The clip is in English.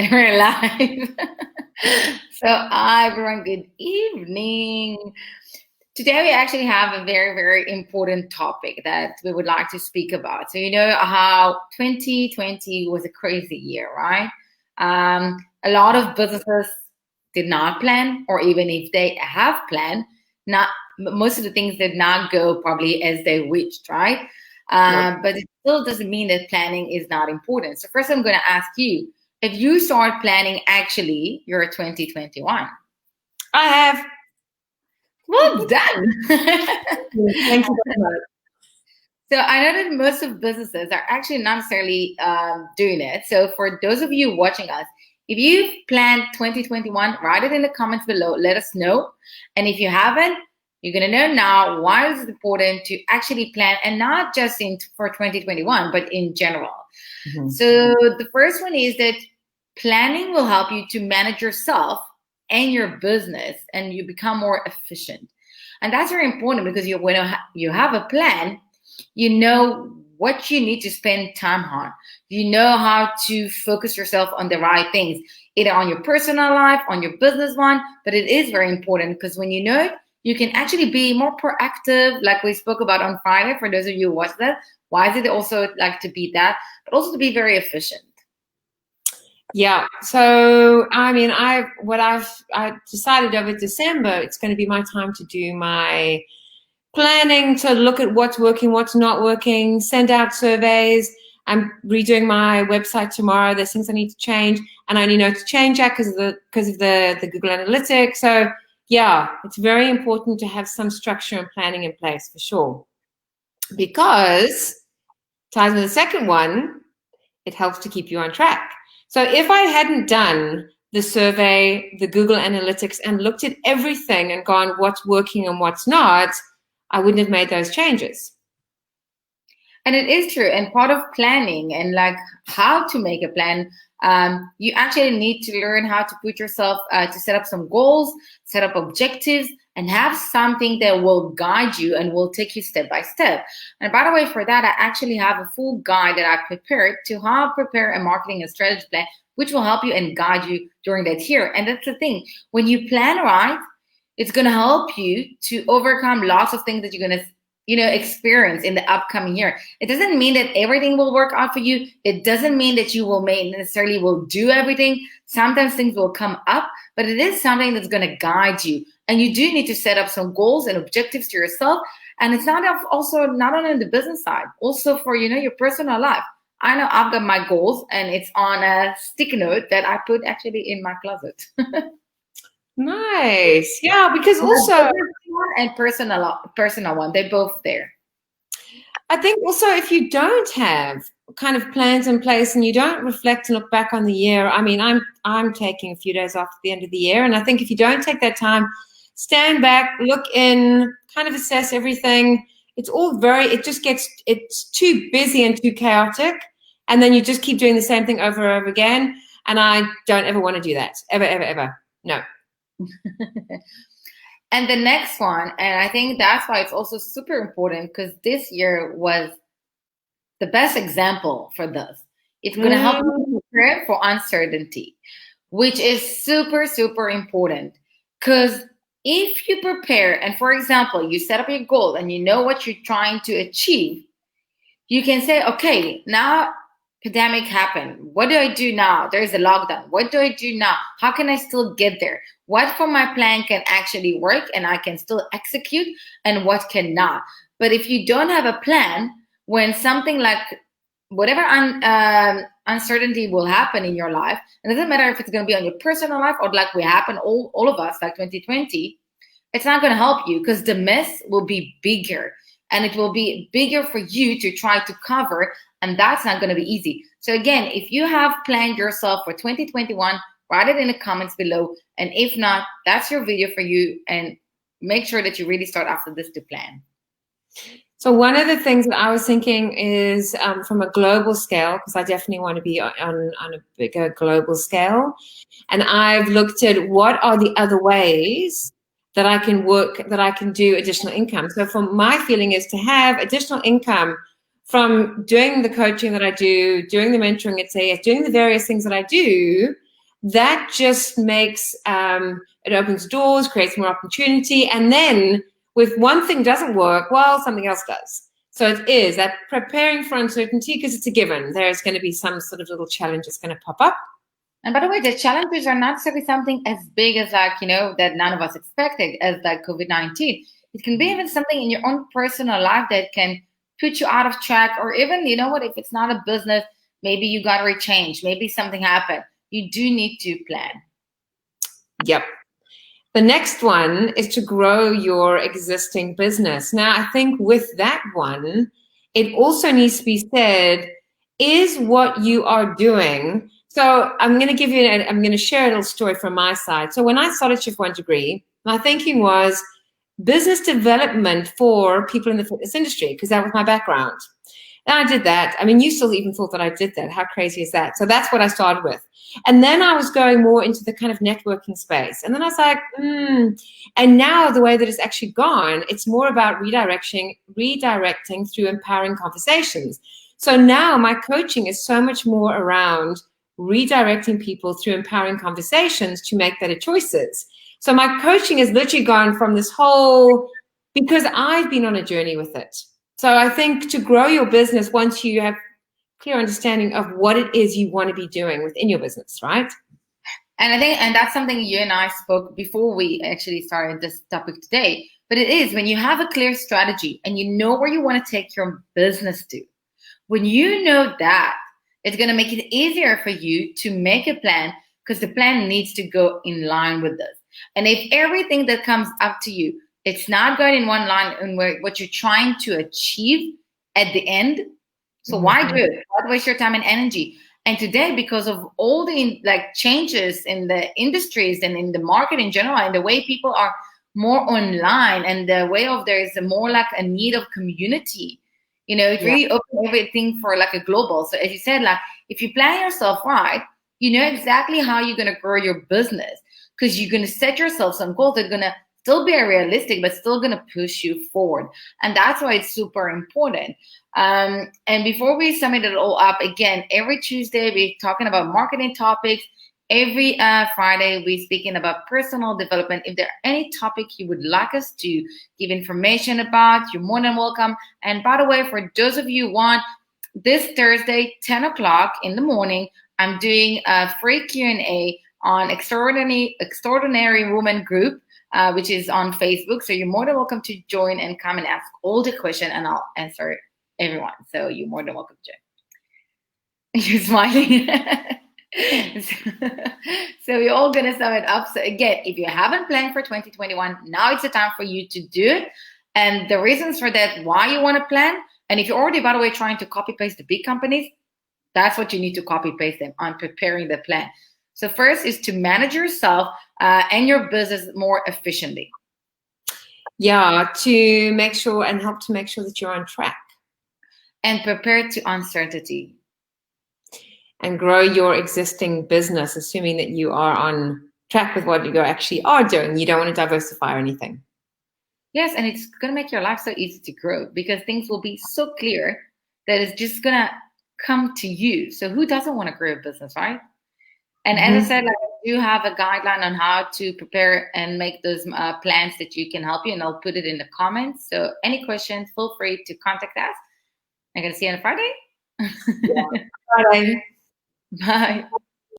And we're live. So, hi everyone, good evening. Today, we actually have a very, very important topic that we would like to speak about. So, you know how 2020 was a crazy year, right? A lot of businesses did not plan, or even if they have planned, not most of the things did not go probably as they wished, right? But it still doesn't mean that planning is not important. So, first, I'm going to ask you if you start planning actually your 2021. I have. Well done. Thank you very much. So I know that most of businesses are actually not necessarily doing it. So for those of you watching us, if you planned 2021, write it in the comments below. Let us know. And if you haven't, you're going to know now why it's important to actually plan, and not just for 2021, but in general. Mm-hmm. So the first one is that planning will help you to manage yourself and your business, and you become more efficient. And that's very important because when you have a plan, you know what you need to spend time on. You know how to focus yourself on the right things, either on your personal life, on your business one. But it is very important because when you know it, you can actually be more proactive, like we spoke about on Friday. For those of you who watch that, why is it also like to be that, but also to be very efficient? Yeah. So I mean, I decided over December it's going to be my time to do my planning, to look at what's working, what's not working, send out surveys. I'm redoing my website tomorrow. There's things I need to change, and I only know to change that because of the Google Analytics. So yeah, it's very important to have some structure and planning in place for sure. Because ties with the second one, it helps to keep you on track. So if I hadn't done the survey, the Google Analytics, and looked at everything and gone what's working and what's not, I wouldn't have made those changes. And it is true. And part of planning and like how to make a plan, you actually need to learn how to put yourself to set up some goals, set up objectives, and have something that will guide you and will take you step by step. And by the way, for that, I actually have a full guide that I prepared to how to prepare a marketing and strategy plan, which will help you and guide you during that year. And that's the thing. When you plan right, it's going to help you to overcome lots of things that you're going to experience in the upcoming year. It doesn't mean that everything will work out for you. It doesn't mean that you will necessarily will do everything. Sometimes things will come up, but it is something that's going to guide you. And you do need to set up some goals and objectives to yourself. And it's not only on the business side, also for your personal life. I know I've got my goals, and it's on a sticky note that I put actually in my closet. Nice. Yeah, because also and personal one, they're both there. I think also if you don't have kind of plans in place and you don't reflect and look back on the year, I mean, I'm taking a few days off at the end of the year, and I think if you don't take that time, stand back, look in, kind of assess everything, it's too busy and too chaotic, and then you just keep doing the same thing over and over again. And I don't ever want to do that. Ever, ever, ever. No. And the next one, and I think that's why it's also super important, because this year was the best example for this. It's going to help you prepare for uncertainty, which is super, super important. Because if you prepare, and for example, you set up your goal and you know what you're trying to achieve, you can say, okay, now pandemic happened. What do I do now? There's a lockdown. What do I do now? How can I still get there? What from my plan can actually work and I can still execute, and what cannot? But if you don't have a plan, when something like whatever uncertainty will happen in your life, and it doesn't matter if it's going to be on your personal life or like we happen, all of us, like 2020, it's not going to help you because the mess will be bigger. And it will be bigger for you to try to cover, and that's not going to be easy. So again, if you have planned yourself for 2021, write it in the comments below. And if not, that's your video for you. And make sure that you really start after this to plan. So one of the things that I was thinking is from a global scale, because I definitely want to be on a bigger global scale. And I've looked at what are the other ways that I can do additional income. So from my feeling is to have additional income from doing the coaching that I do, doing the mentoring at CS, doing the various things that I do, that just makes it opens doors, creates more opportunity. And then if one thing doesn't work, well, something else does. So it is that preparing for uncertainty, because it's a given. There's going to be some sort of little challenge that's going to pop up. And by the way, the challenges are not necessarily something as big as that none of us expected as like COVID-19. It can be even something in your own personal life that can put you out of track, or even, if it's not a business, maybe you got to rechange, maybe something happened. You do need to plan. Yep. The next one is to grow your existing business. Now, I think with that one, it also needs to be said, is what you are doing. So I'm going to share a little story from my side. So when I started Shift One Degree, my thinking was business development for people in the fitness industry, because that was my background. And I did that. I mean, you still even thought that I did that. How crazy is that? So that's what I started with. And then I was going more into the kind of networking space. And then I was like, And now the way that it's actually gone, it's more about redirecting through empowering conversations. So now my coaching is so much more around redirecting people through empowering conversations to make better choices. So my coaching has literally gone from this whole, because I've been on a journey with it. So I think to grow your business, once you have clear understanding of what it is you want to be doing within your business, right? And that's something you and I spoke before we actually started this topic today. But it is when you have a clear strategy and you know where you want to take your business to. When you know that, it's going to make it easier for you to make a plan, because the plan needs to go in line with this. And if everything that comes up to you, it's not going in one line in what you're trying to achieve at the end, so why do it? Why waste your time and energy? And today, because of all the changes in the industries and in the market in general, and the way people are more online, and the way of there is more like a need of community, it really opens everything for like a global. So as you said, if you plan yourself right, you know exactly how you're going to grow your business, because you're going to set yourself some goals that are going to still be realistic, but still going to push you forward. And that's why it's super important. And before we sum it all up, again, every Tuesday we're talking about marketing topics. Every Friday we're speaking about personal development. If there are any topic you would like us to give information about, you're more than welcome. And by the way, for those of you who want, this Thursday, 10 o'clock in the morning, I'm doing a free Q&A on Extraordinary Woman Group, which is on Facebook. So you're more than welcome to join and come and ask all the questions, and I'll answer everyone. So you're more than welcome to. You're smiling. So we're all going to sum it up. So again, if you haven't planned for 2021, now it's the time for you to do it. And the reasons for that, why you want to plan. And if you're already, by the way, trying to copy paste the big companies, that's what you need to copy paste them on preparing the plan. So first is to manage yourself and your business more efficiently. Yeah, to make sure and help to make sure that you're on track. And prepare to uncertainty. And grow your existing business, assuming that you are on track with what you actually are doing. You don't want to diversify or anything. Yes, and it's going to make your life so easy to grow, because things will be so clear that it's just going to come to you. So who doesn't want to grow a business, right? And as I said, I do have a guideline on how to prepare and make those plans that you can help you, and I'll put it in the comments. So any questions, feel free to contact us. I'm going to see you on Friday. Yeah. Friday. Bye.